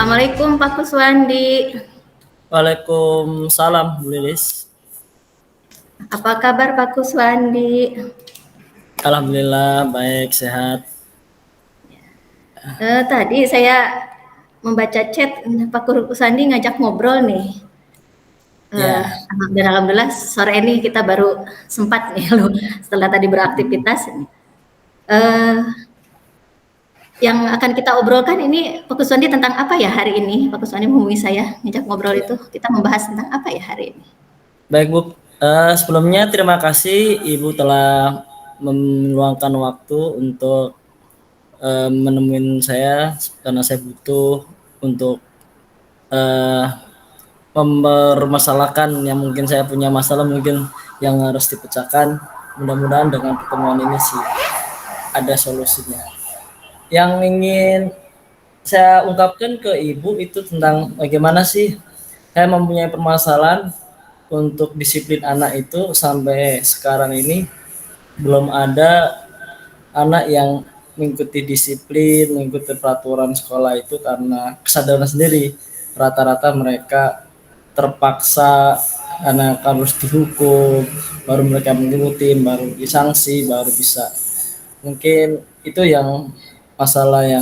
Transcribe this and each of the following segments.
Assalamualaikum Pak Kuswandi. Waalaikumsalam, Bu Lilis. Apa kabar Pak Kuswandi? Alhamdulillah baik, sehat. Tadi saya membaca chat Pak Kuswandi ngajak ngobrol nih. Ya, Dan alhamdulillah sore ini kita baru sempat nih loh setelah tadi beraktivitas. Eh, yang akan kita obrolkan ini Pak Kuswandi tentang apa ya hari ini? Pak Kuswandi menghubungi saya ngajak ngobrol ya. itu kita membahas tentang apa ya hari ini? Baik, Bu. Sebelumnya terima kasih Ibu telah meluangkan waktu untuk menemuin saya karena saya butuh untuk eh, mempermasalahkan yang mungkin saya punya masalah mungkin yang harus dipecahkan. Mudah-mudahan dengan pertemuan ini sih ada solusinya. Yang ingin saya ungkapkan ke Ibu itu tentang bagaimana sih saya mempunyai permasalahan untuk disiplin anak itu sampai sekarang ini belum ada anak yang mengikuti disiplin, mengikuti peraturan sekolah itu karena kesadaran sendiri. Rata-rata mereka terpaksa anak harus dihukum, baru mereka mengikuti, baru disanksi, baru bisa. Mungkin itu yang masalah yang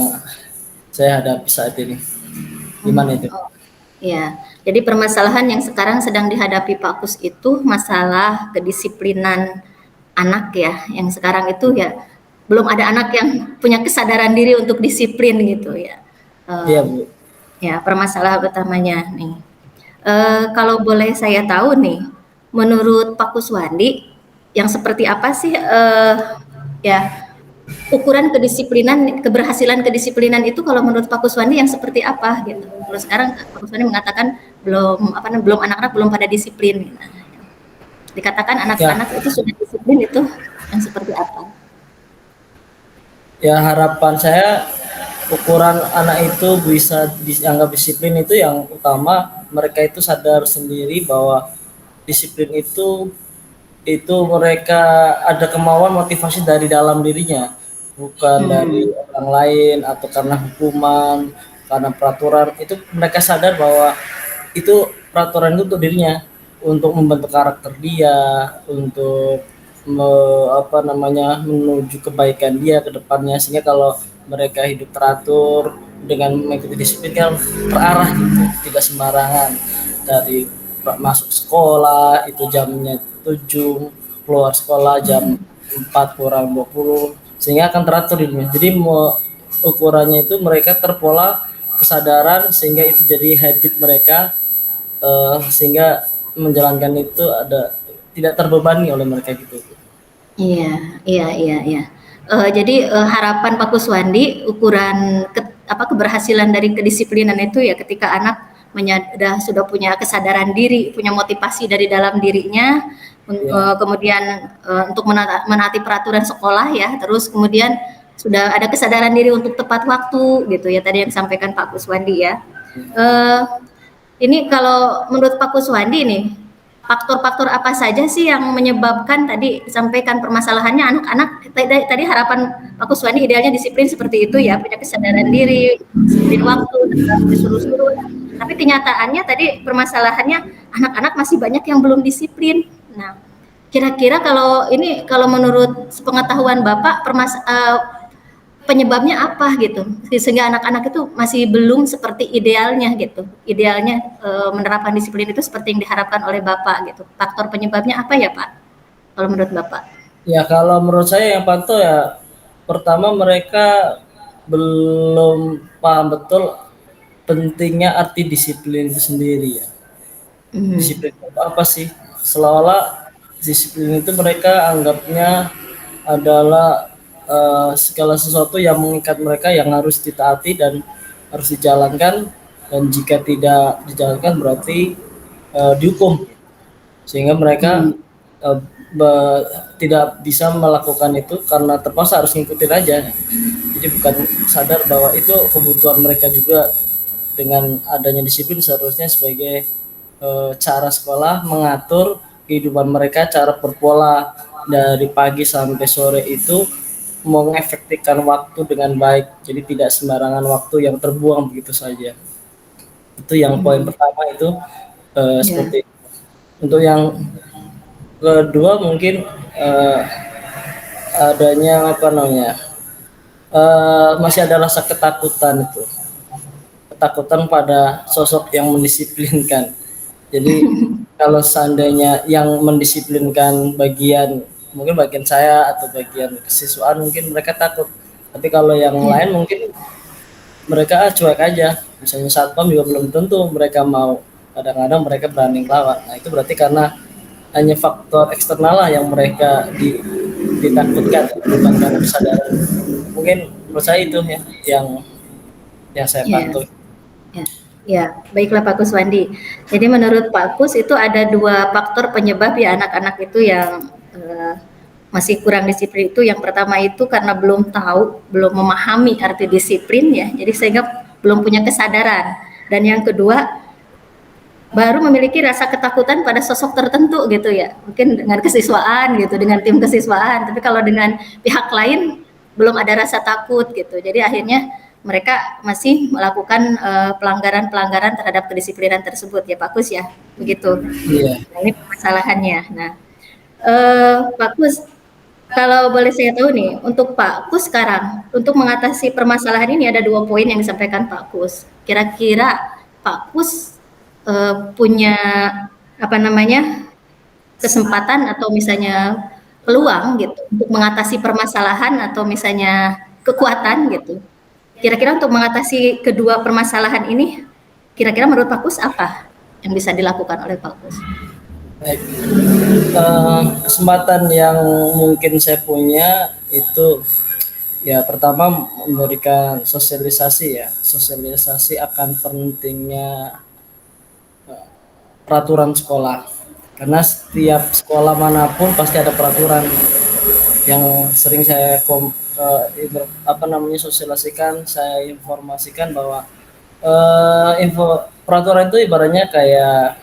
saya hadapi saat ini. Gimana itu? Oh, ya. Jadi permasalahan yang sekarang sedang dihadapi Pak Kus itu masalah kedisiplinan anak ya. Yang sekarang itu ya belum ada anak yang punya kesadaran diri untuk disiplin gitu ya. Iya, Eh, Bu. ya permasalahan utamanya nih. Kalau boleh saya tahu nih, menurut Pak Kuswandi yang seperti apa sih ya ukuran kedisiplinan, keberhasilan kedisiplinan itu kalau menurut Pak Kuswandi yang seperti apa gitu? Kalau sekarang Pak Kuswandi mengatakan belum anak-anak belum pada disiplin. Nah, dikatakan Ya, anak-anak itu sudah disiplin itu yang seperti apa? ya harapan saya ukuran anak itu bisa dianggap disiplin itu yang utama mereka itu sadar sendiri bahwa disiplin itu mereka ada kemauan motivasi dari dalam dirinya, bukan dari Hmm. orang lain atau karena hukuman, karena peraturan. Itu mereka sadar bahwa itu peraturan itu untuk dirinya, untuk membentuk karakter dia, untuk menuju kebaikan dia ke depannya, sehingga kalau mereka hidup teratur dengan mengikuti disiplin kan terarah gitu, tidak sembarangan dari masuk sekolah itu jamnya 7, keluar sekolah jam 4 kurang 20, sehingga akan teratur hidupnya. Jadi ukurannya itu mereka terpola kesadaran sehingga itu jadi habit mereka, sehingga menjalankan itu ada tidak terbebani oleh mereka gitu. Iya, iya, iya, iya. Jadi harapan Pak Kuswandi ukuran keberhasilan dari kedisiplinan itu ya ketika anak sudah punya kesadaran diri, punya motivasi dari dalam dirinya, Ya, kemudian untuk menaati peraturan sekolah ya, terus kemudian sudah ada kesadaran diri untuk tepat waktu gitu ya tadi yang disampaikan Pak Kuswandi ya. Eh, ini kalau menurut Pak Kuswandi nih, faktor-faktor apa saja sih yang menyebabkan tadi disampaikan permasalahannya anak-anak tadi harapan Pak Kuswandi idealnya disiplin seperti itu ya, punya kesadaran diri, disiplin waktu, tetap disuruh-suruh. Tapi kenyataannya tadi permasalahannya anak-anak masih banyak yang belum disiplin. Nah, kira-kira kalau menurut sepengetahuan Bapak penyebabnya apa gitu sehingga anak-anak itu masih belum seperti idealnya menerapkan disiplin itu seperti yang diharapkan oleh Bapak gitu. Faktor penyebabnya apa ya Pak kalau menurut Bapak? ya kalau menurut saya yang pantau ya pertama mereka belum paham betul pentingnya arti disiplin itu sendiri ya. Hmm. Disiplin itu apa sih? Seolah-olah disiplin itu mereka anggapnya adalah segala sesuatu yang mengikat mereka yang harus ditaati dan harus dijalankan, dan jika tidak dijalankan berarti dihukum, sehingga mereka Hmm. uh, tidak bisa melakukan itu karena terpaksa harus ngikutin aja. Jadi bukan sadar bahwa itu kebutuhan mereka juga. Dengan adanya disiplin seharusnya sebagai cara sekolah mengatur kehidupan mereka, cara berpola dari pagi sampai sore itu mengefektifkan waktu dengan baik. Jadi tidak sembarangan waktu yang terbuang begitu saja. Itu yang poin pertama itu Ya. seperti itu. Untuk yang kedua mungkin eh, adanya apa namanya masih ada rasa ketakutan itu, ketakutan pada sosok yang mendisiplinkan. Jadi kalau seandainya yang mendisiplinkan mungkin bagian saya atau bagian kesiswaan mungkin mereka takut. Tapi kalau yang Ya. lain mungkin mereka cuek aja. Misalnya satpam juga belum tentu mereka mau. Kadang-kadang mereka berani ngelawan. Nah itu berarti karena hanya faktor eksternal lah yang mereka ditakutkan, bukan karena kesadaran. Mungkin menurut saya itu ya yang saya Ya. pantau. Ya, ya, baiklah Pak Kuswandi. Jadi menurut Pak Kus itu ada dua faktor penyebab ya anak-anak itu yang masih kurang disiplin itu. Yang pertama itu karena belum tahu, belum memahami arti disiplin ya. Jadi sehingga belum punya kesadaran. Dan yang kedua baru memiliki rasa ketakutan pada sosok tertentu gitu ya. Mungkin dengan kesiswaan gitu, dengan tim kesiswaan. Tapi kalau dengan pihak lain belum ada rasa takut gitu. Jadi akhirnya mereka masih melakukan pelanggaran-pelanggaran terhadap kedisiplinan tersebut ya Pak Kus ya. Begitu. Iya, Nah, ini permasalahannya. Nah, Pak Kus, kalau boleh saya tahu nih, untuk Pak Kus sekarang, untuk mengatasi permasalahan ini ada dua poin yang disampaikan Pak Kus. Kira-kira Pak Kus punya apa namanya kesempatan atau misalnya peluang gitu untuk mengatasi permasalahan atau misalnya kekuatan gitu. Kira-kira untuk mengatasi kedua permasalahan ini, kira-kira menurut Pak Kus apa yang bisa dilakukan oleh Pak Kus? baik. Kesempatan yang mungkin saya punya itu ya pertama memberikan sosialisasi akan pentingnya peraturan sekolah. Karena setiap sekolah manapun pasti ada peraturan yang sering saya sosialisasikan, saya informasikan bahwa peraturan itu ibaratnya kayak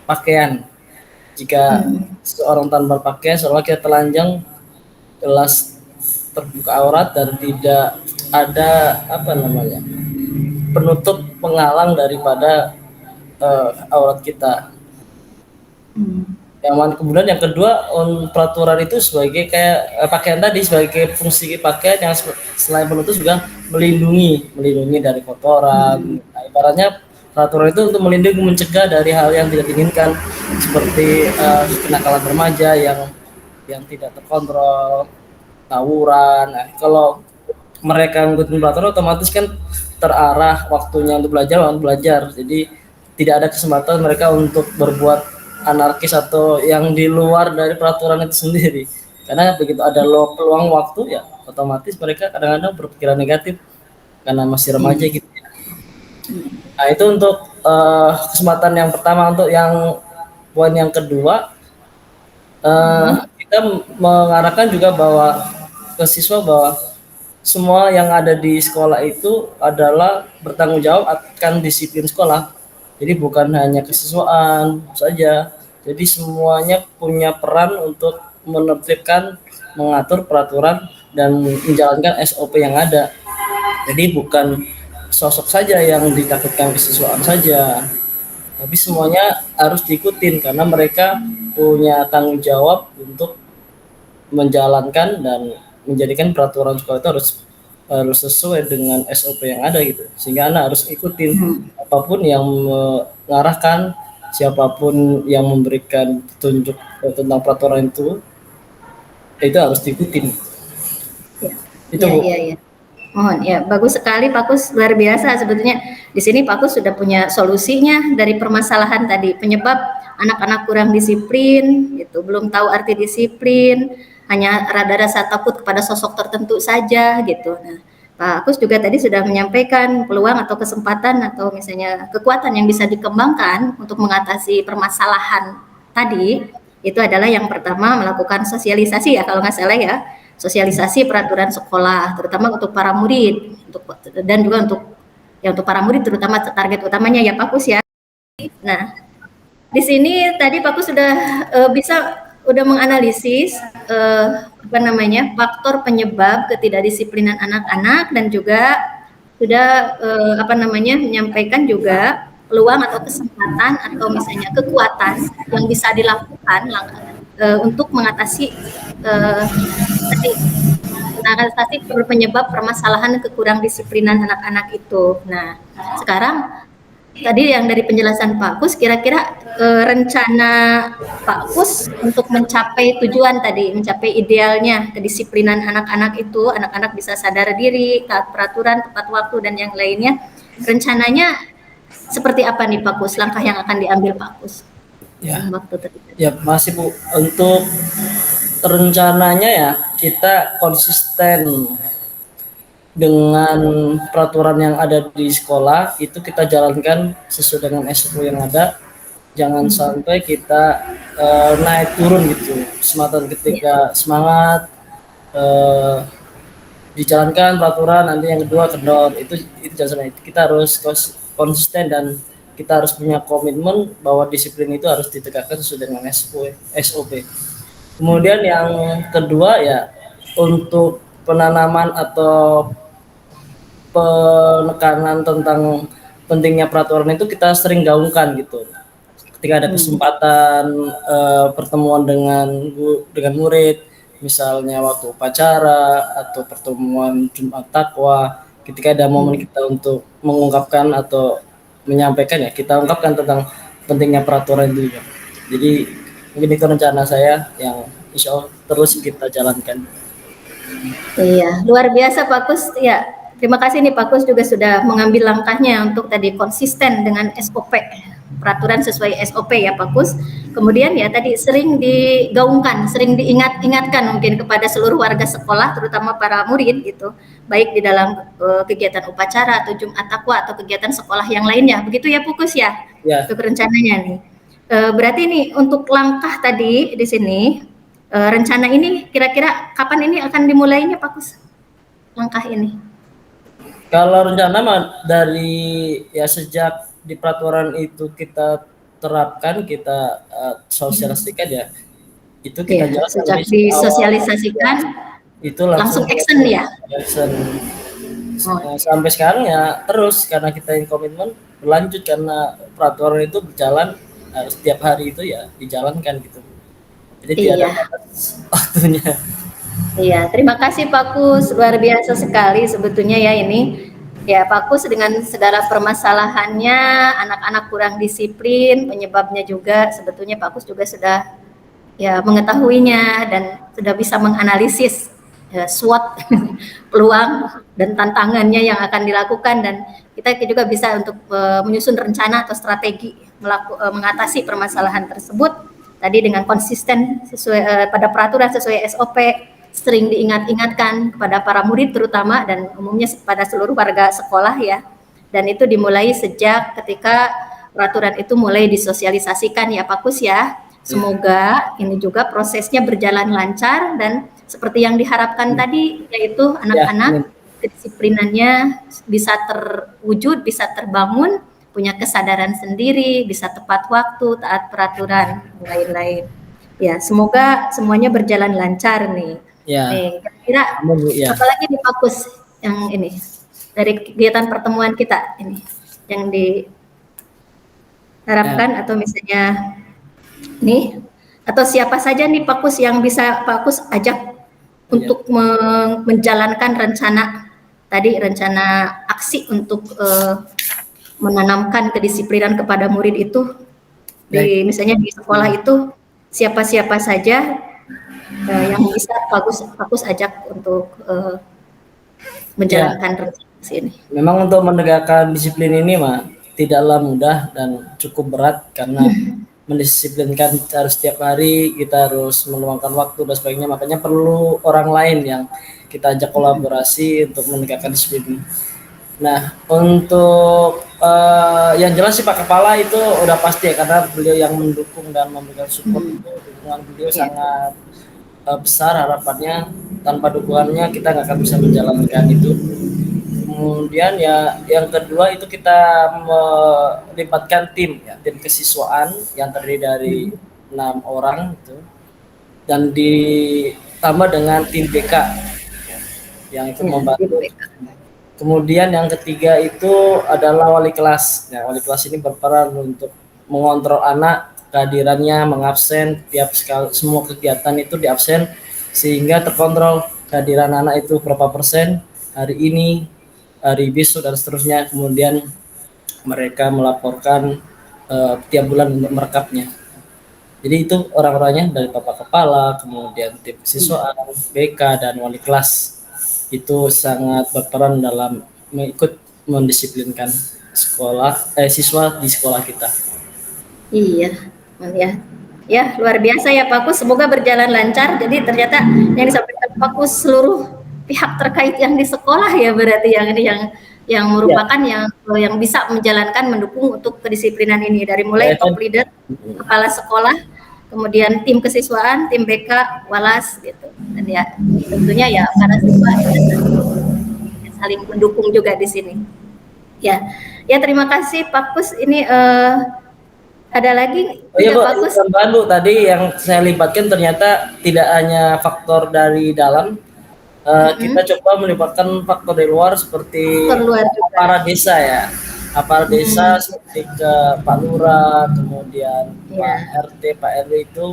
pakaian. Jika seorang tanpa pakaian, seolah kita telanjang, jelas terbuka aurat dan tidak ada penutup penghalang daripada aurat kita. Yang mana kemudian yang kedua peraturan itu sebagai kayak pakaian tadi sebagai fungsi pakaian yang selain menutup juga melindungi dari kotoran. Nah, ibaratnya peraturan itu untuk melindungi mencegah dari hal yang tidak diinginkan seperti kenakalan remaja yang tidak terkontrol, tawuran. Nah, kalau mereka ngikutin peraturan otomatis kan terarah waktunya untuk belajar. Jadi tidak ada kesempatan mereka untuk berbuat anarkis atau yang di luar dari peraturan itu sendiri. Karena begitu ada peluang waktu ya otomatis mereka kadang-kadang berpikiran negatif karena masih remaja gitu. Nah itu untuk kesempatan yang pertama. Untuk yang poin yang kedua kita mengarahkan juga bahwa ke siswa bahwa semua yang ada di sekolah itu adalah bertanggung jawab akan disiplin sekolah. Jadi bukan hanya kesiswaan saja. Jadi semuanya punya peran untuk menertibkan, mengatur peraturan dan menjalankan SOP yang ada. Jadi bukan sosok saja yang ditakutkan kesiswaan saja, tapi semuanya harus diikutin karena mereka punya tanggung jawab untuk menjalankan dan menjadikan peraturan sekolah itu harus sesuai dengan SOP yang ada gitu, sehingga anak harus ikutin apapun yang mengarahkan, siapapun yang memberikan petunjuk tentang peraturan itu harus diikutin. Ya, Itu ya, Bu. ya, ya. Mohon ya, bagus sekali Pak Kus, luar biasa sebetulnya. Di sini Pak Kus sudah punya solusinya dari permasalahan tadi, penyebab anak-anak kurang disiplin, gitu, belum tahu arti disiplin, hanya rasa takut kepada sosok tertentu saja, gitu. Nah, Pak Kus juga tadi sudah menyampaikan peluang atau kesempatan atau misalnya kekuatan yang bisa dikembangkan untuk mengatasi permasalahan tadi, itu adalah yang pertama melakukan sosialisasi ya kalau nggak salah ya, sosialisasi peraturan sekolah terutama untuk para murid dan juga untuk para murid terutama target utamanya ya Pak Kus ya. Nah, di sini tadi Pak Kus sudah udah menganalisis faktor penyebab ketidakdisiplinan anak-anak dan juga sudah menyampaikan juga peluang atau kesempatan atau misalnya kekuatan yang bisa dilakukan untuk mengatasi tadi penyebab permasalahan kekurang disiplinan anak-anak itu. Nah, sekarang tadi yang dari penjelasan Pak Kus, kira-kira rencana Pak Kus untuk mencapai tujuan tadi, mencapai idealnya kedisiplinan anak-anak itu, anak-anak bisa sadar diri, taat peraturan, tepat waktu, dan yang lainnya, rencananya seperti apa nih Pak Kus, langkah yang akan diambil Pak Kus? Ya, ya masih Bu, untuk rencananya ya kita konsisten dengan peraturan yang ada di sekolah, itu kita jalankan sesuai dengan SOP yang ada. Jangan sampai kita naik turun gitu semata ketika semangat dijalankan peraturan, nanti yang kedua kendor. Itu jangan sampai. Kita harus konsisten dan kita harus punya komitmen bahwa disiplin itu harus ditegakkan sesuai dengan SOP. Kemudian yang kedua ya, untuk penanaman atau penekanan tentang pentingnya peraturan itu kita sering gaungkan gitu. Ketika ada kesempatan pertemuan dengan murid, misalnya waktu upacara atau pertemuan Jumat Takwa, ketika ada momen kita untuk mengungkapkan atau menyampaikan, ya kita ungkapkan tentang pentingnya peraturan itu juga. Jadi mungkin itu rencana saya yang insya Allah terus kita jalankan. Iya, luar biasa Pak Kus. Ya, terima kasih nih Pak Kus juga sudah mengambil langkahnya untuk tadi konsisten dengan SOP, peraturan sesuai SOP ya Pak Kus. Kemudian ya tadi sering digaungkan, sering diingatkan mungkin kepada seluruh warga sekolah, terutama para murid gitu, baik di dalam kegiatan upacara atau Jumat Takwa atau kegiatan sekolah yang lainnya. Begitu ya Pak Kus ya? Ya. Untuk rencananya nih. Berarti nih untuk langkah tadi di sini, rencana ini kira-kira kapan ini akan dimulainya Pak Kus? Langkah ini. Kalau rencana mah dari ya sejak di peraturan itu kita terapkan, kita sosialisasikan ya, itu kita ya, jalan sejak disosialisasikan itu langsung action ya. Action. Sampai sekarang ya terus karena kita yang komitmen berlanjut karena peraturan itu berjalan setiap hari itu ya dijalankan gitu. Jadi tidak ada waktunya. Iya, terima kasih Pak Kus, luar biasa sekali sebetulnya ya ini. Ya Pak Kus dengan segala permasalahannya, anak-anak kurang disiplin, penyebabnya juga sebetulnya Pak Kus juga sudah ya mengetahuinya dan sudah bisa menganalisis ya, SWOT peluang dan tantangannya yang akan dilakukan, dan kita juga bisa untuk menyusun rencana atau strategi mengatasi permasalahan tersebut tadi dengan konsisten sesuai pada peraturan sesuai SOP, sering diingat-ingatkan kepada para murid terutama dan umumnya pada seluruh warga sekolah ya, dan itu dimulai sejak ketika peraturan itu mulai disosialisasikan ya Pak Kus ya. Semoga ini juga prosesnya berjalan lancar dan seperti yang diharapkan tadi, yaitu anak-anak kedisiplinannya bisa terwujud, bisa terbangun, punya kesadaran sendiri, bisa tepat waktu, taat peraturan, lain-lain. Ya, semoga semuanya berjalan lancar nih. Ya. Nih, kira-kira apalagi nih Pak Kus yang ini dari kegiatan pertemuan kita ini yang diharapkan atau misalnya nih, atau siapa saja nih Pak Kus yang bisa Pak Kus ajak untuk menjalankan rencana tadi, rencana aksi untuk menanamkan kedisiplinan kepada murid itu di misalnya di sekolah itu, siapa-siapa saja yang bisa Pak Kus ajak untuk menjalankan rencana ini. Memang untuk menegakkan disiplin ini mah tidaklah mudah dan cukup berat karena mendisiplinkan harus setiap hari, kita harus meluangkan waktu dan sebagainya, makanya perlu orang lain yang kita ajak kolaborasi untuk menegakkan disiplin. Nah, untuk yang jelas sih Pak Kepala itu udah pasti ya, karena beliau yang mendukung dan memberikan support itu, dukungan beliau sangat besar, harapannya tanpa dukungannya kita nggak akan bisa menjalankan itu. Kemudian ya yang kedua itu kita melibatkan tim ya, tim kesiswaan yang terdiri dari 6 orang itu, dan ditambah dengan tim BK yang itu membantu Kemudian yang ketiga itu adalah wali kelas. Nah, wali kelas ini berperan untuk mengontrol anak, kehadirannya, mengabsen tiap sekali semua kegiatan itu diabsen sehingga terkontrol kehadiran anak itu berapa persen hari ini, hari besok dan seterusnya. Kemudian mereka melaporkan tiap bulan untuk merekapnya. Jadi itu orang-orangnya dari bapak kepala, kemudian tim siswa, BK dan wali kelas itu sangat berperan dalam mengikut mendisiplinkan siswa di sekolah kita. Iya, ya. Ya, luar biasa ya Pak Kus. Semoga berjalan lancar. Jadi ternyata yang disampaikan Pak Kus seluruh pihak terkait yang di sekolah ya berarti yang ini yang merupakan yang bisa menjalankan mendukung untuk kedisiplinan ini dari mulai top leader, kepala sekolah, kemudian tim kesiswaan, tim BK, walas gitu. Dan ya tentunya ya para siswa saling mendukung juga di sini. Ya, ya terima kasih Pak Kus. Ini ada lagi? Oh iya Pak, Bandung tadi yang saya libatkan ternyata tidak hanya faktor dari dalam, kita coba melibatkan faktor dari luar seperti aparat desa ya, aparat desa seperti ke Pak Lurah, kemudian Pak RT, Pak RW itu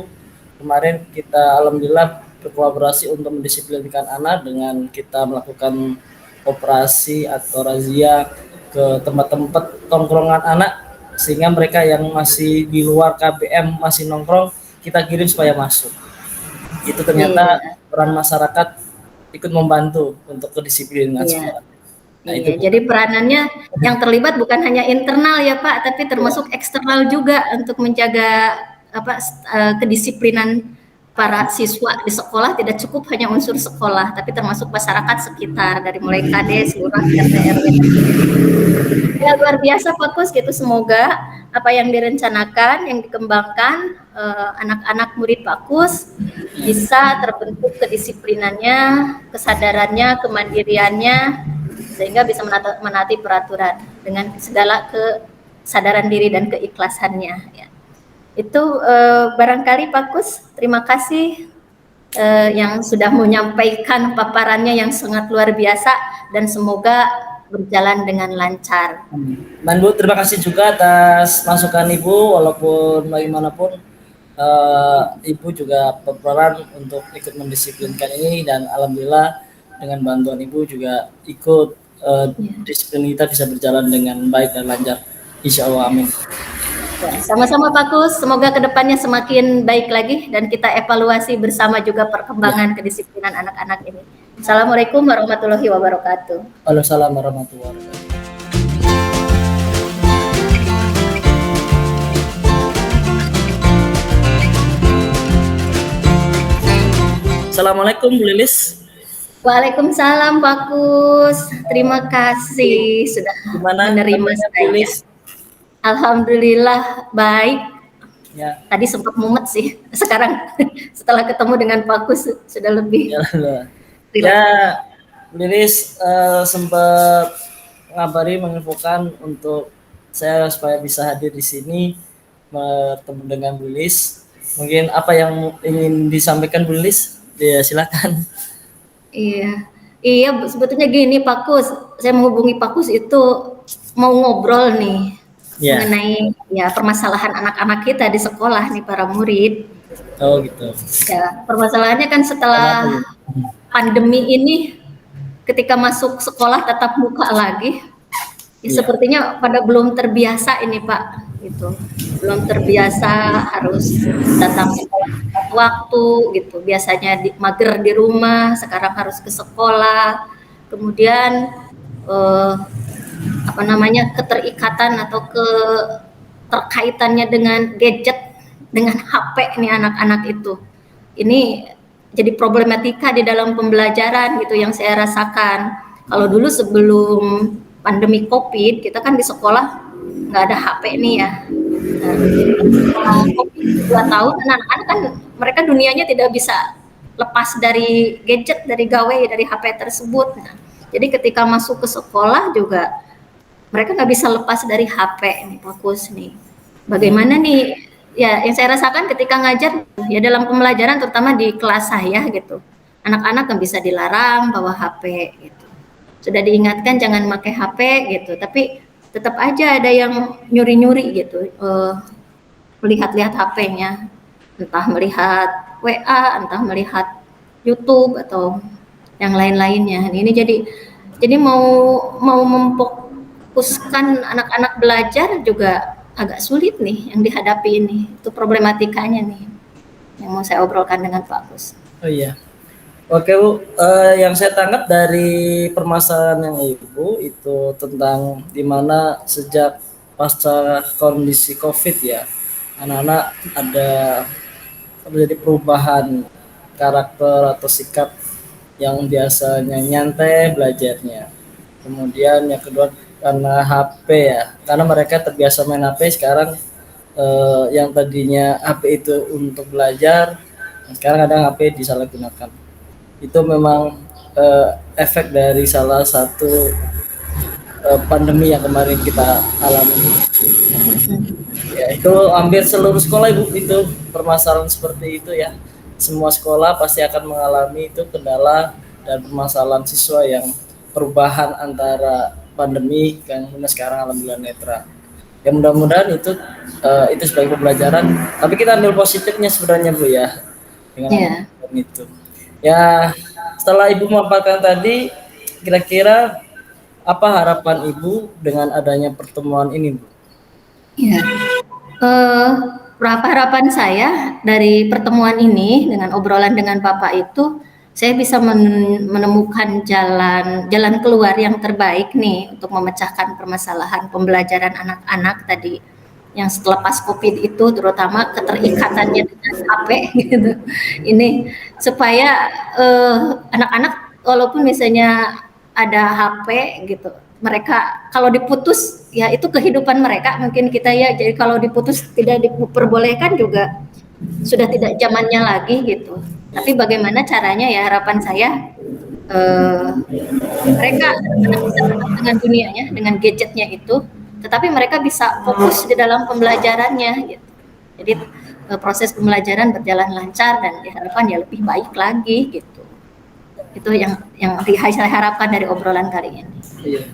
kemarin kita alhamdulillah berkolaborasi untuk mendisiplinkan anak dengan kita melakukan operasi atau razia ke tempat-tempat tongkrongan anak sehingga mereka yang masih di luar KBM masih nongkrong kita kirim supaya masuk. Itu ternyata peran masyarakat ikut membantu untuk kedisiplinan sekolah. Nah, itu jadi peranannya yang terlibat bukan hanya internal ya Pak, tapi termasuk eksternal juga untuk menjaga kedisiplinan para siswa di sekolah. Tidak cukup hanya unsur sekolah, tapi termasuk masyarakat sekitar dari mulai KD, lurah, RT, RW. Ya luar biasa Pak Kus gitu. Semoga apa yang direncanakan, yang dikembangkan anak-anak murid Pak Kus bisa terbentuk kedisiplinannya, kesadarannya, kemandiriannya, sehingga bisa menaati peraturan dengan segala kesadaran diri dan keikhlasannya. Ya. Itu barangkali Pak Kus, terima kasih yang sudah menyampaikan paparannya yang sangat luar biasa dan semoga berjalan dengan lancar. Dan Bu, terima kasih juga atas masukan Ibu, walaupun bagaimanapun Ibu juga berperan untuk ikut mendisiplinkan ini dan alhamdulillah dengan bantuan Ibu juga ikut disiplin kita bisa berjalan dengan baik dan lancar. Insya Allah, amin. Ya, sama-sama Pak Kus, semoga kedepannya semakin baik lagi dan kita evaluasi bersama juga perkembangan kedisiplinan anak-anak ini. Assalamualaikum warahmatullahi wabarakatuh. Waalaikumsalam warahmatullahi wabarakatuh. Assalamualaikum Bu Lilis. Waalaikumsalam Pak Kus. Terima kasih sudah menerima saya. Alhamdulillah baik. Ya. Tadi sempat mumet sih. Sekarang setelah ketemu dengan Pak Kus sudah lebih. Ya, Lilis sempat ngabari menginfokan untuk saya supaya bisa hadir di sini bertemu dengan Bu Lilis. Mungkin apa yang ingin disampaikan Bu Lilis? Ya, silakan. Iya, sebetulnya gini Pak Kus, saya menghubungi Pak Kus itu mau ngobrol nih mengenai ya permasalahan anak-anak kita di sekolah nih para murid. Oh gitu. Ya, permasalahannya kan setelah pandemi ini ketika masuk sekolah tatap muka lagi, sepertinya pada belum terbiasa ini Pak, gitu. Belum terbiasa harus datang sekolah tepat waktu gitu. Biasanya mager di rumah, sekarang harus ke sekolah. Kemudian keterikatan atau keterkaitannya dengan gadget, dengan HP nih anak-anak itu. Ini jadi problematika di dalam pembelajaran gitu yang saya rasakan. Kalau dulu sebelum pandemi COVID, kita kan di sekolah nggak ada HP nih ya. Nah, COVID 2 tahun, anak-anak kan mereka dunianya tidak bisa lepas dari gadget, dari gawai, dari HP tersebut. Nah, jadi ketika masuk ke sekolah juga mereka nggak bisa lepas dari HP nih, fokus nih. Bagaimana nih? Ya, yang saya rasakan ketika ngajar ya dalam pembelajaran terutama di kelas saya gitu, anak-anak nggak bisa dilarang bawa HP gitu. sudah diingatkan jangan pakai HP gitu, tapi tetap aja ada yang nyuri-nyuri gitu, melihat-lihat HP-nya, entah melihat WA, entah melihat YouTube atau yang lain-lainnya. Ini jadi mau memfokuskan anak-anak belajar juga agak sulit nih yang dihadapi ini. Itu problematikanya nih yang mau saya obrolkan dengan Pak Kus. Oh iya. Oke Bu, yang saya tangkap dari permasalahan yang Ibu itu tentang dimana sejak pasca kondisi COVID ya, anak-anak ada terjadi perubahan karakter atau sikap yang biasanya nyantai belajarnya. Kemudian yang kedua karena HP ya, karena mereka terbiasa main HP sekarang yang tadinya HP itu untuk belajar, sekarang kadang HP disalahgunakan. Itu memang efek dari salah satu pandemi yang kemarin kita alami. Ya, itu hampir seluruh sekolah Ibu itu permasalahan seperti itu ya. Semua sekolah pasti akan mengalami itu kendala dan permasalahan siswa yang perubahan antara pandemi yang sekarang alhamdulillah netral. Ya mudah-mudahan itu sebagai pembelajaran. Tapi kita ambil positifnya sebenarnya Bu ya dengan itu. Ya setelah Ibu memaparkan tadi, kira-kira apa harapan Ibu dengan adanya pertemuan ini Bu? Ya, harapan saya dari pertemuan ini dengan obrolan dengan Bapak itu, saya bisa menemukan jalan keluar yang terbaik nih untuk memecahkan permasalahan pembelajaran anak-anak tadi yang setelah pas COVID itu, terutama keterikatannya dengan HP gitu. Ini supaya anak-anak walaupun misalnya ada HP gitu, mereka kalau diputus ya itu kehidupan mereka mungkin kita ya, jadi kalau diputus tidak diperbolehkan juga sudah tidak zamannya lagi gitu. Tapi bagaimana caranya ya, harapan saya mereka bisa tetap dengan dunianya, dengan gadgetnya itu, tetapi mereka bisa fokus di dalam pembelajarannya gitu. Jadi proses pembelajaran berjalan lancar dan diharapkan ya lebih baik lagi gitu. Itu yang saya harapkan dari obrolan kali ini. Iya.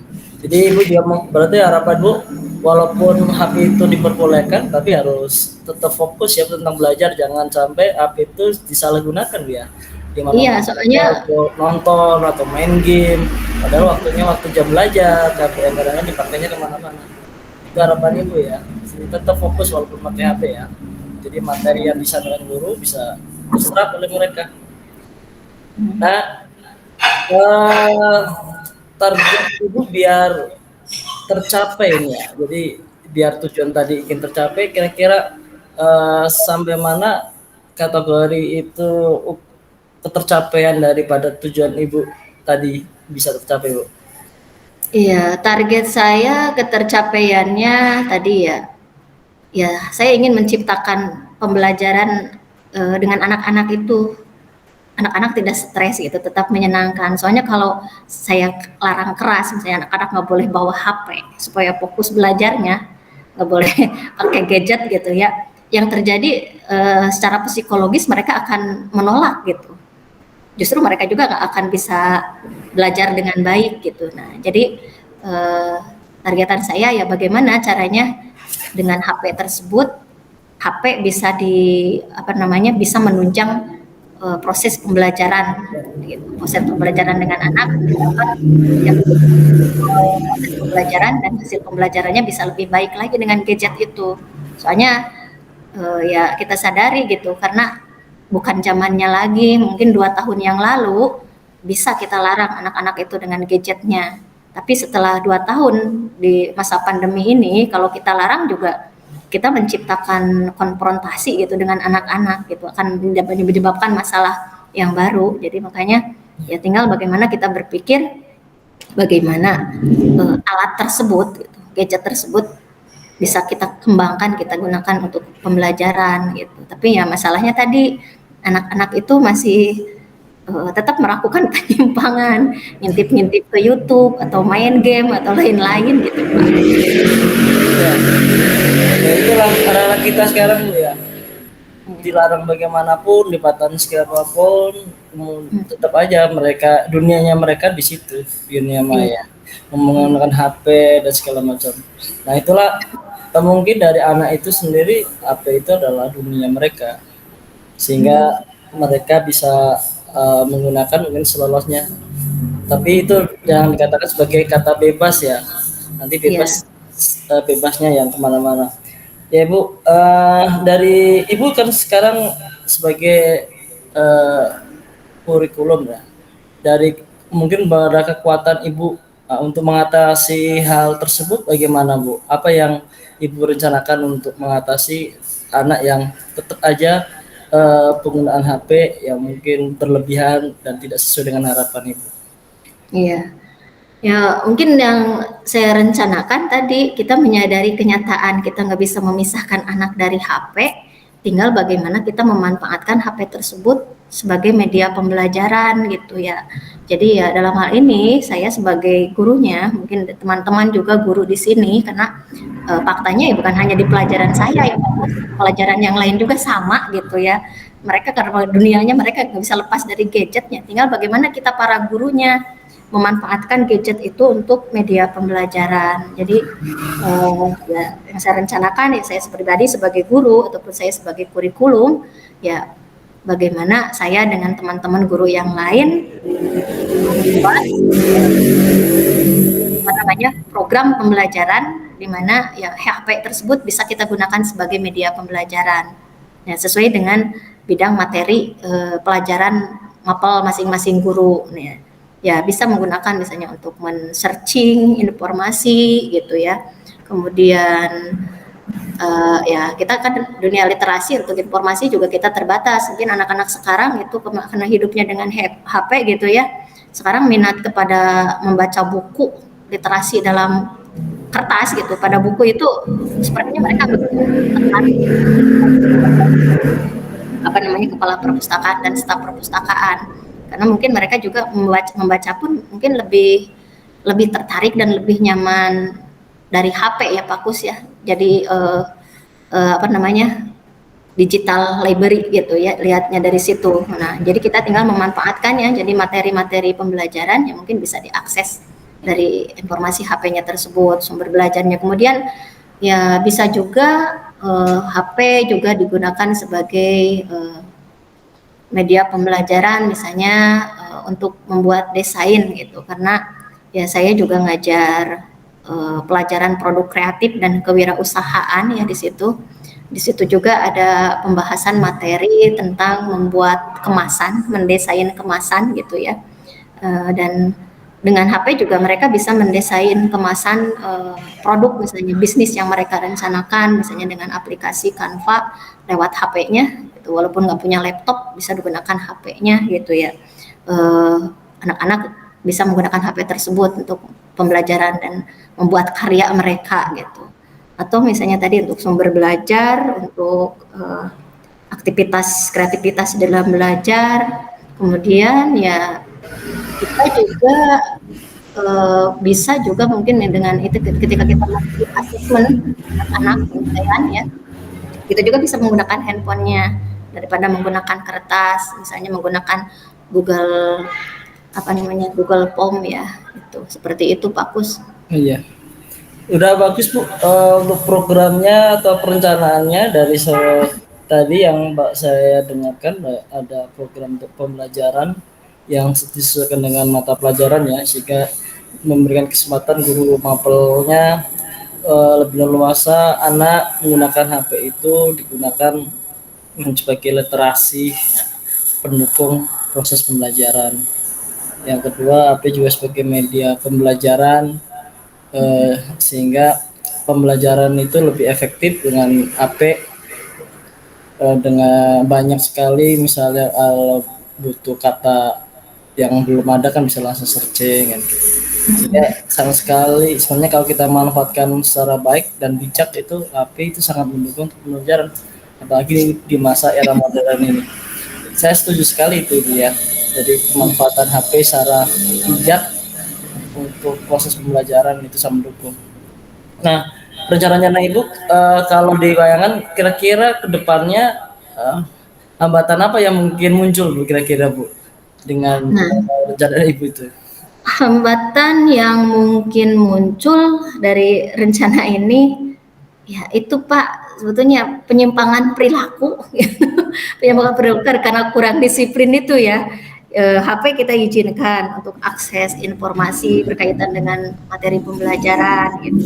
Jadi Ibu juga berarti harapan Bu, walaupun HP itu diperbolehkan, tapi harus tetap fokus ya tentang belajar, jangan sampai HP itu disalahgunakan Bu ya. Iya, soalnya nonton atau main game, padahal waktunya waktu jam belajar, tapi kadang-kadang dipakainya kemana-mana. Itu harapannya Bu ya. Jadi tetap fokus walaupun pakai HP ya. Jadi materi yang disampaikan guru bisa diserap oleh mereka. Nah, target Ibu biar tercapai ini ya. Jadi biar tujuan tadi ingin tercapai, kira-kira sampai mana kategori itu ketercapaian daripada tujuan Ibu tadi bisa tercapai Bu? Iya, target saya ketercapaiannya tadi ya saya ingin menciptakan pembelajaran dengan anak-anak itu. Anak-anak tidak stres gitu, tetap menyenangkan. Soalnya kalau saya larang keras, misalnya anak-anak nggak boleh bawa HP supaya fokus belajarnya, nggak boleh pakai gadget gitu ya. Yang terjadi secara psikologis mereka akan menolak gitu. Justru mereka juga nggak akan bisa belajar dengan baik gitu. Nah, jadi targetan saya ya bagaimana caranya dengan HP tersebut, HP bisa bisa menunjang proses pembelajaran gitu. Proses pembelajaran dengan anak ya, proses pembelajaran dan hasil pembelajarannya bisa lebih baik lagi dengan gadget itu. Soalnya ya kita sadari gitu, karena bukan zamannya lagi. Mungkin 2 tahun yang lalu bisa kita larang anak-anak itu dengan gadgetnya, tapi setelah 2 tahun di masa pandemi ini, kalau kita larang juga kita menciptakan konfrontasi gitu dengan anak-anak gitu, akan menyebabkan masalah yang baru. Jadi makanya ya tinggal bagaimana kita berpikir bagaimana alat tersebut gitu, gadget tersebut bisa kita kembangkan, kita gunakan untuk pembelajaran gitu. Tapi ya masalahnya tadi anak-anak itu masih tetap melakukan penyimpangan, ngintip-ngintip ke YouTube atau main game atau lain-lain gitu Pak. Ya, itulah anak-anak kita sekarang Bu ya. dilarang bagaimanapun, dipatahin siapapun, tetap aja mereka dunianya mereka di situ, dunia maya, Iya, menggunakan HP dan segala macam. Nah itulah mungkin dari anak itu sendiri HP itu adalah dunia mereka, sehingga mereka bisa menggunakan mungkin selolosnya. Tapi itu jangan dikatakan sebagai kata bebas ya. Nanti iya, bebasnya yang kemana-mana. Ya Ibu, dari Ibu kan sekarang sebagai eh, kurikulum ya. Dari mungkin pada kekuatan Ibu untuk mengatasi hal tersebut bagaimana Bu? Apa yang Ibu rencanakan untuk mengatasi anak yang tetap aja penggunaan HP yang mungkin berlebihan dan tidak sesuai dengan harapan Ibu? iya. Ya, mungkin yang saya rencanakan tadi kita menyadari kenyataan kita nggak bisa memisahkan anak dari HP, tinggal bagaimana kita memanfaatkan HP tersebut sebagai media pembelajaran gitu ya. Jadi ya dalam hal ini saya sebagai gurunya, mungkin teman-teman juga guru di sini karena faktanya ya bukan hanya di pelajaran saya ya, pelajaran yang lain juga sama gitu ya. Mereka karena dunianya mereka nggak bisa lepas dari gadgetnya, tinggal bagaimana kita para gurunya memanfaatkan gadget itu untuk media pembelajaran. Jadi ya, yang saya rencanakan ya saya pribadi sebagai guru ataupun saya sebagai kurikulum ya bagaimana saya dengan teman-teman guru yang lain membuat apa namanya program pembelajaran di mana ya HP tersebut bisa kita gunakan sebagai media pembelajaran. Ya, sesuai dengan bidang materi pelajaran mapel masing-masing guru. Ya bisa menggunakan misalnya untuk men-searching informasi gitu ya. Kemudian ya kita kan dunia literasi untuk informasi juga kita terbatas. Mungkin anak-anak sekarang itu karena hidupnya dengan HP gitu ya. Sekarang minat kepada membaca buku literasi dalam kertas gitu pada buku itu sepertinya mereka begitu tertarik apa namanya kepala perpustakaan dan staf perpustakaan karena mungkin mereka juga membaca pun mungkin lebih tertarik dan lebih nyaman dari HP ya Pak Kus ya jadi apa namanya digital library gitu ya lihatnya dari situ. Nah jadi kita tinggal memanfaatkannya jadi materi-materi pembelajaran yang mungkin bisa diakses dari informasi HP-nya tersebut sumber belajarnya kemudian ya bisa juga HP juga digunakan sebagai media pembelajaran misalnya untuk membuat desain gitu karena ya saya juga ngajar pelajaran produk kreatif dan kewirausahaan ya di situ. Di situ juga ada pembahasan materi tentang membuat kemasan, mendesain kemasan gitu ya. Dan dengan HP juga mereka bisa mendesain kemasan produk misalnya bisnis yang mereka rencanakan misalnya dengan aplikasi Canva lewat HP-nya gitu. Walaupun nggak punya laptop bisa digunakan HP-nya gitu ya. Anak-anak bisa menggunakan HP tersebut untuk pembelajaran dan membuat karya mereka gitu. Atau misalnya tadi untuk sumber belajar, untuk aktivitas kreativitas dalam belajar, kemudian ya kita juga bisa juga mungkin dengan itu ketika kita melakukan asesmen anak-anak penilaian ya kita juga bisa menggunakan handphonenya daripada menggunakan kertas misalnya menggunakan Google apa namanya Google Form ya itu seperti itu Pak Kus. Iya. Udah bagus Bu, untuk programnya atau perencanaannya dari tadi yang Mbak saya dengarkan ada program untuk pembelajaran yang disesuaikan dengan mata pelajaran ya sehingga memberikan kesempatan guru mapelnya lebih leluasa anak menggunakan HP itu digunakan sebagai literasi ya, pendukung proses pembelajaran. Yang kedua HP juga sebagai media pembelajaran sehingga pembelajaran itu lebih efektif dengan HP dengan banyak sekali misalnya butuh kata yang belum ada kan bisa langsung searching kan. Sehingga sama sekali sebenarnya kalau kita manfaatkan secara baik dan bijak itu HP itu sangat mendukung untuk pembelajaran apalagi di masa era modern ini. Saya setuju sekali itu dia. Jadi pemanfaatan HP secara bijak untuk proses pembelajaran itu sangat mendukung. Nah, rencananya Ibu kalau di bayangan kira-kira ke depannya eh, hambatan apa yang mungkin muncul Bu kira-kira Bu dengan Nah, rencana Ibu itu? hambatan yang mungkin muncul dari rencana ini, ya itu Pak, sebetulnya penyimpangan perilaku, penyimpangan perilaku karena kurang disiplin itu ya. HP kita izinkan untuk akses informasi berkaitan dengan materi pembelajaran gitu.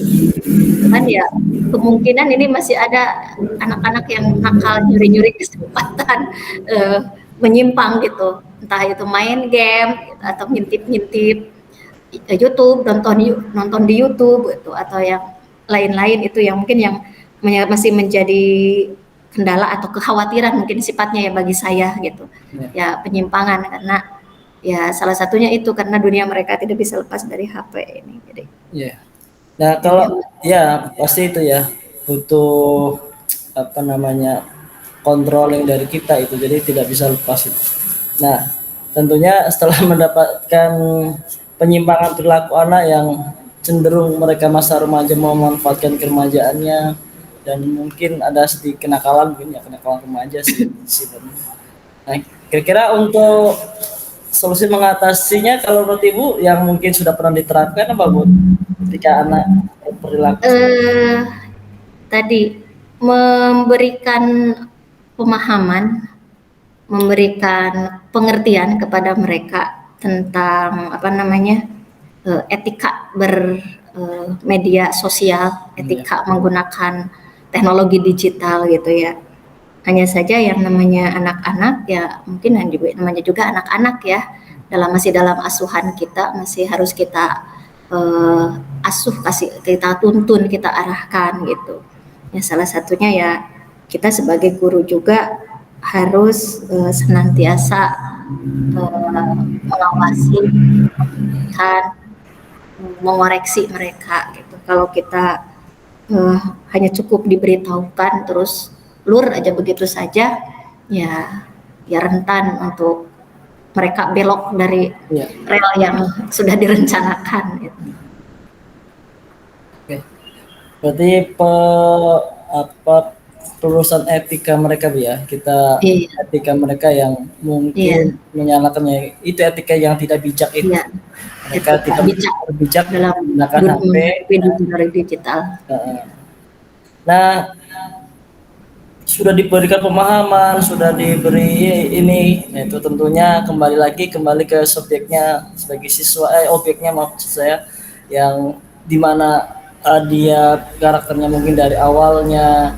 Cuman ya kemungkinan ini masih ada anak-anak yang nakal nyuri-nyuri kesempatan menyimpang gitu, entah itu main game gitu, atau ngintip-ngintip YouTube, nonton di YouTube gitu, atau yang lain-lain itu yang mungkin yang masih menjadi kendala atau kekhawatiran mungkin sifatnya ya bagi saya gitu. Ya. Ya penyimpangan karena ya salah satunya itu karena dunia mereka tidak bisa lepas dari HP ini. Jadi Ya. Nah, jadi kalau ya pasti itu ya butuh apa namanya controlling dari kita itu, jadi tidak bisa lepas itu. Nah, tentunya setelah mendapatkan penyimpangan perilaku anak yang cenderung mereka masa remaja memanfaatkan keremajaannya dan mungkin ada sedikit kenakalan, mungkin ya kenakalan remaja sih. Nah, kira-kira untuk solusi mengatasinya kalau menurut Ibu yang mungkin sudah pernah diterapkan apa Bu? Ketika anak perilaku eh, tadi memberikan pemahaman, memberikan pengertian kepada mereka tentang apa namanya etika bermedia sosial, etika menggunakan teknologi digital gitu ya. Hanya saja yang namanya anak-anak ya mungkin juga namanya juga anak-anak ya masih dalam asuhan kita masih harus kita asuh kasih kita tuntun kita arahkan gitu. Ya salah satunya ya kita sebagai guru juga harus senantiasa mengawasi, memberikan, mengoreksi mereka gitu. Kalau kita hanya cukup diberitahukan terus lur aja begitu saja, ya rentan untuk mereka belok dari ya. rel yang sudah direncanakan. Gitu. Oke. Berarti apa perusahaan etika mereka ya kita Iya, etika mereka yang iya, mungkin menyalahkannya itu etika yang tidak bijak itu iya. mereka Etika tidak bijak berbijak dalam menggunakan HP. bermimpi digital. Nah, sudah diberikan pemahaman, sudah diberi ini, itu tentunya kembali ke subjeknya sebagai siswa, objeknya maksud saya, yang dimana dia karakternya mungkin dari awalnya,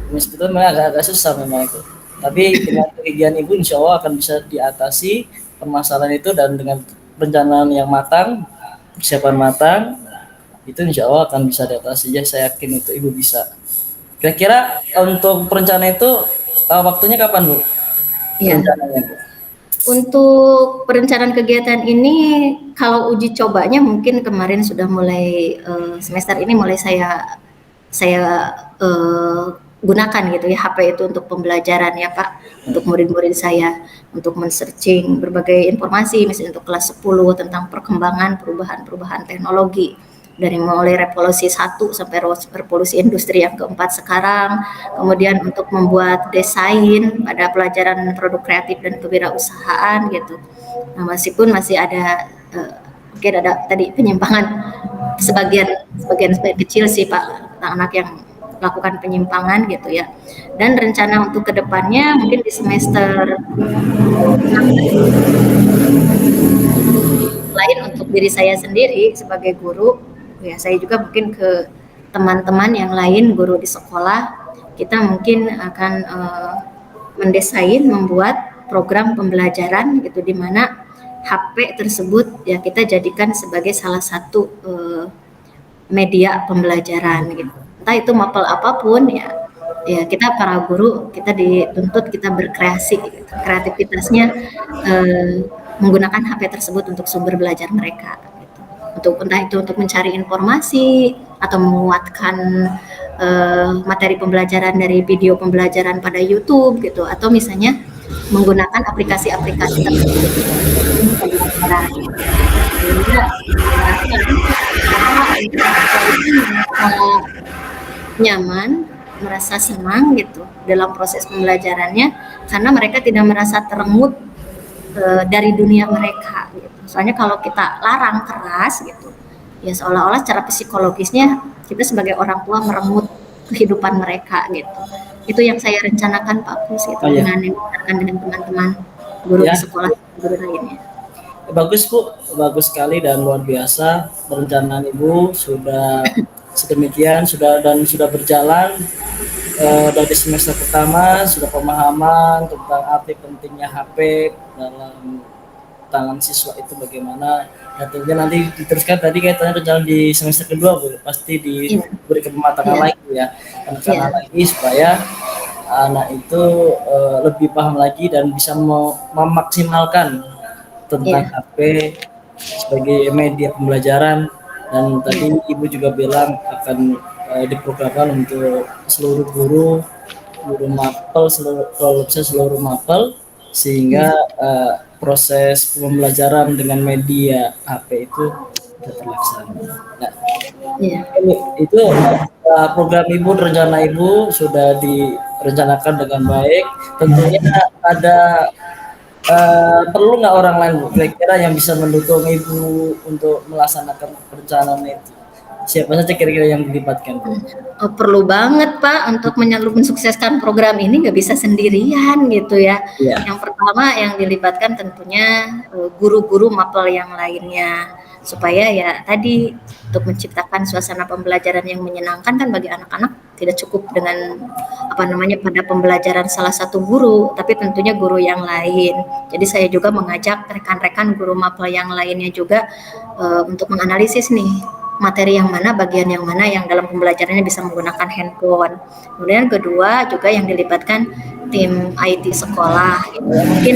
meskipun memang agak-agak susah memang itu. Tapi dengan kegigihan ibu, insya Allah akan bisa diatasi permasalahan itu dan dengan perencanaan yang matang, persiapan matang, itu insya Allah akan bisa diatasi. Ya, saya yakin itu ibu bisa. Kira-kira untuk perencanaan itu waktunya kapan Bu? Iya. Rencananya Bu? Untuk perencanaan kegiatan ini, kalau uji cobanya mungkin kemarin sudah mulai semester ini mulai saya gunakan gitu ya HP itu untuk pembelajaran ya Pak, untuk murid-murid saya untuk men-searching berbagai informasi misalnya untuk kelas 10 tentang perkembangan perubahan-perubahan teknologi dari mulai revolusi 1 sampai revolusi industri yang keempat sekarang, kemudian untuk membuat desain pada pelajaran produk kreatif dan kewirausahaan gitu. Nah, meskipun masih ada mungkin ada tadi penyimpangan sebagian kecil sih Pak anak-anak yang melakukan penyimpangan gitu ya. Dan rencana untuk kedepannya mungkin di semester lain untuk diri saya sendiri sebagai guru, ya saya juga mungkin ke teman-teman yang lain guru di sekolah, kita mungkin akan mendesain, membuat program pembelajaran gitu di mana HP tersebut ya kita jadikan sebagai salah satu media pembelajaran gitu. Entah itu mapel apapun ya, ya kita para guru kita dituntut kita berkreasi, gitu. Kreativitasnya menggunakan HP tersebut untuk sumber belajar mereka. Gitu. Untuk entah itu untuk mencari informasi atau menguatkan materi pembelajaran dari video pembelajaran pada YouTube gitu, atau misalnya menggunakan aplikasi-aplikasi tersebut untuk pembelajaran. Sehingga nyaman merasa senang gitu dalam proses pembelajarannya karena mereka tidak merasa terenggut dari dunia mereka gitu. Soalnya kalau kita larang keras gitu, ya seolah-olah secara psikologisnya kita sebagai orang tua merenggut kehidupan mereka gitu. Itu yang saya rencanakan Pak Kus itu Oh ya, dengan teman-teman guru di ya. sekolah guru lainnya. Bagus Bu, bagus sekali dan luar biasa perencanaan Ibu sudah sedemikian sudah berjalan dari semester pertama sudah pemahaman tentang arti pentingnya HP dalam tangan siswa itu bagaimana dan tentunya nanti diteruskan tadi kaitannya rencana di semester kedua Bu pasti Iya, diberi kematangan iya, lagi ya rencana iya, lagi supaya anak itu lebih paham lagi dan bisa memaksimalkan tentang iya, HP sebagai media pembelajaran dan tadi iya, Ibu juga bilang akan diprogramkan untuk seluruh guru mapel kalau bisa seluruh mapel sehingga iya, proses pembelajaran dengan media HP itu sudah terlaksana. Nah, iya. itu program Ibu, rencana Ibu sudah direncanakan dengan baik. Tentunya ada perlu nggak orang lain Bu kira-kira yang bisa mendukung Ibu untuk melaksanakan perencanaan itu? Siapa saja kira-kira yang dilibatkan Bu? Oh, perlu banget Pak untuk mensukseskan program ini nggak bisa sendirian gitu ya. Iya, Yang pertama yang dilibatkan tentunya guru-guru mapel yang lainnya supaya ya tadi untuk menciptakan suasana pembelajaran yang menyenangkan kan bagi anak-anak tidak cukup dengan apa namanya pada pembelajaran salah satu guru, tapi tentunya guru yang lain. Jadi saya juga mengajak rekan-rekan guru mapel yang lainnya juga untuk menganalisis nih materi yang mana, bagian yang mana yang dalam pembelajarannya bisa menggunakan handphone. Kemudian kedua juga yang dilibatkan tim IT sekolah. Gitu. Mungkin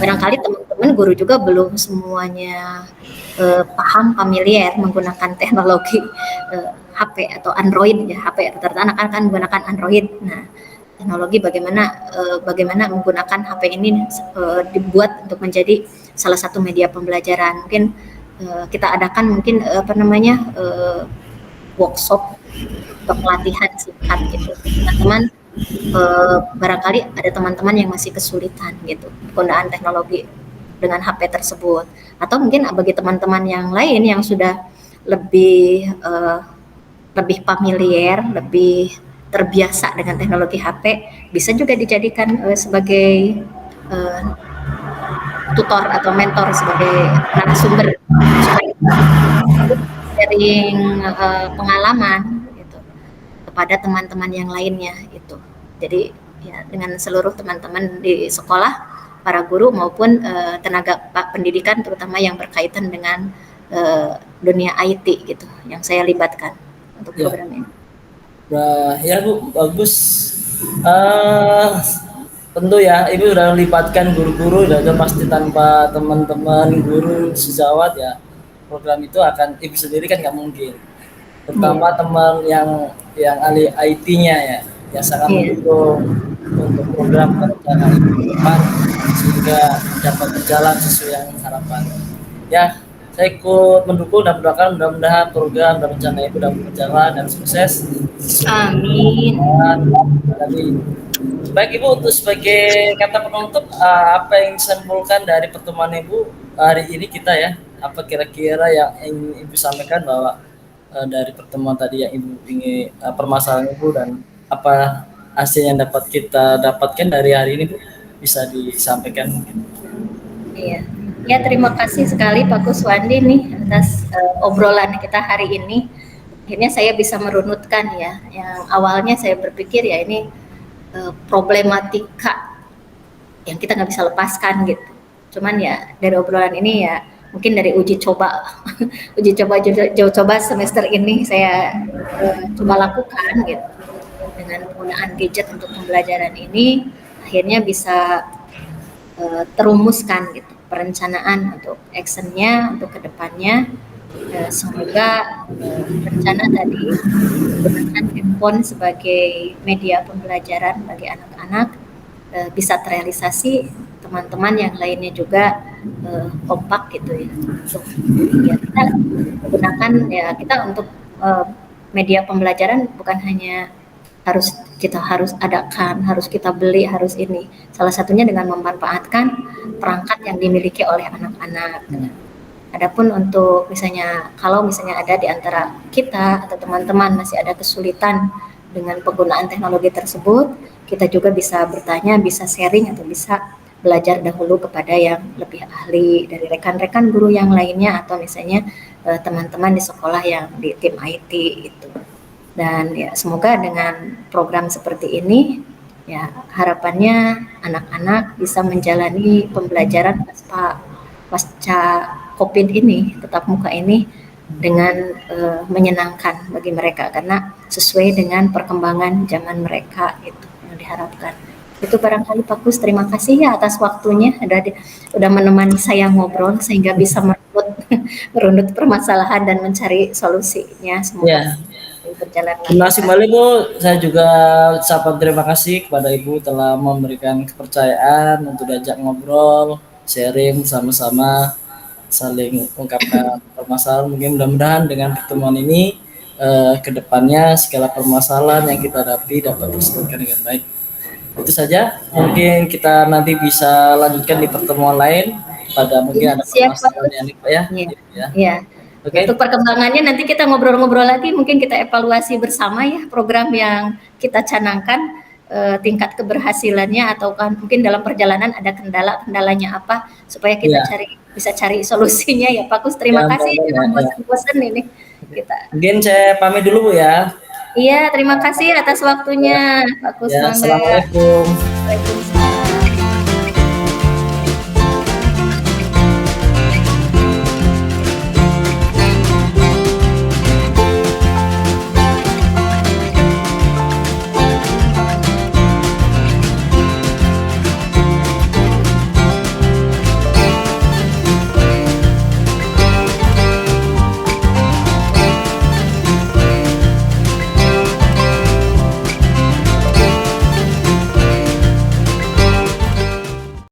barangkali teman-teman guru juga belum semuanya paham familiar menggunakan teknologi HP atau Android ya HP rata-rata anak kan menggunakan Android. Nah teknologi bagaimana menggunakan HP ini dibuat untuk menjadi salah satu media pembelajaran. Mungkin kita adakan mungkin workshop atau pelatihan singkat gitu teman-teman. Barangkali ada teman-teman yang masih kesulitan gitu penggunaan teknologi dengan HP tersebut atau mungkin bagi teman-teman yang lain yang sudah lebih familiar, lebih terbiasa dengan teknologi HP, bisa juga dijadikan sebagai uh, tutor atau mentor sebagai narasumber supaya sharing pengalaman gitu kepada teman-teman yang lainnya itu. Jadi ya dengan seluruh teman-teman di sekolah, para guru maupun tenaga pendidikan terutama yang berkaitan dengan dunia IT gitu yang saya libatkan untuk ya. program ini. Nah, ya Bu, bagus. Eh, tentu ya, Ibu sudah melibatkan guru-guru dan pasti tanpa teman-teman guru sejawat ya program itu akan Ibu sendiri kan nggak mungkin. Iya, Terutama teman yang ahli IT-nya ya, yang sangat iya, mendukung untuk program perencanaan Ibu ke depan sehingga dapat berjalan sesuai yang harapan. Ya, saya ikut mendukung dan mendoakan mudah-mudahan program dan rencana Ibu dapat berjalan dan sukses sesuai dengan amin. dari baik Ibu untuk sebagai kata penutup apa yang disimpulkan dari pertemuan Ibu hari ini kita ya apa kira-kira yang ingin Ibu sampaikan bahwa dari pertemuan tadi yang Ibu ingin permasalahan Ibu dan apa hasil yang dapat kita dapatkan dari hari ini Bu bisa disampaikan mungkin. Iya. Ya, terima kasih sekali Pak Kuswandi nih atas obrolan kita hari ini. Akhirnya saya bisa merunutkan ya, yang awalnya saya berpikir ya ini problematika yang kita nggak bisa lepaskan gitu. Cuman ya dari obrolan ini ya mungkin dari uji coba uji coba semester ini saya coba lakukan gitu dengan penggunaan gadget untuk pembelajaran ini akhirnya bisa terumuskan gitu perencanaan untuk actionnya untuk kedepannya semoga rencana tadi menggunakan handphone sebagai media pembelajaran bagi anak-anak bisa terrealisasi teman-teman yang lainnya juga kompak gitu ya untuk ya kita menggunakan ya kita untuk media pembelajaran bukan hanya harus kita harus adakan, harus kita beli, harus ini. Salah satunya dengan memanfaatkan perangkat yang dimiliki oleh anak-anak. Adapun untuk misalnya kalau misalnya ada di antara kita atau teman-teman masih ada kesulitan dengan penggunaan teknologi tersebut, kita juga bisa bertanya, bisa sharing atau bisa belajar dahulu kepada yang lebih ahli dari rekan-rekan guru yang lainnya atau misalnya teman-teman di sekolah yang di tim IT itu. Dan ya semoga dengan program seperti ini ya harapannya anak-anak bisa menjalani pembelajaran pasca COVID ini, tetap muka ini dengan menyenangkan bagi mereka karena sesuai dengan perkembangan zaman mereka itu yang diharapkan. Itu barangkali Pak Kus, terima kasih ya atas waktunya udah menemani saya ngobrol sehingga bisa merunut permasalahan dan mencari solusinya. Semoga Ya, berjalan terima kasih lancar. kembali Bu. Saya juga ucapkan terima kasih kepada Ibu telah memberikan kepercayaan untuk diajak ngobrol, sharing sama-sama, saling ungkapkan permasalahan. Mungkin mudah-mudahan dengan pertemuan ini ke depannya segala permasalahan yang kita hadapi dapat terselesaikan dengan baik. Itu saja. Mungkin kita nanti bisa lanjutkan di pertemuan lain pada Ya, mungkin ada siap Pak permasalahan Kus. yang Pak ya. Ya, Gitu ya. ya. Ya, Oke. untuk perkembangannya nanti kita ngobrol-ngobrol lagi, mungkin kita evaluasi bersama ya program yang kita canangkan, tingkat keberhasilannya atau kan mungkin dalam perjalanan ada kendalanya apa supaya kita Iya. bisa cari solusinya ya Pak Kus. Ya, Terima kasih, boleh ya. jangan Ya. bosan-bosan ini kita. Mungkin saya pamit dulu Bu ya. Iya, terima kasih atas waktunya Pak Kus Ya, Mangga. assalamualaikum. Waalaikumsalam.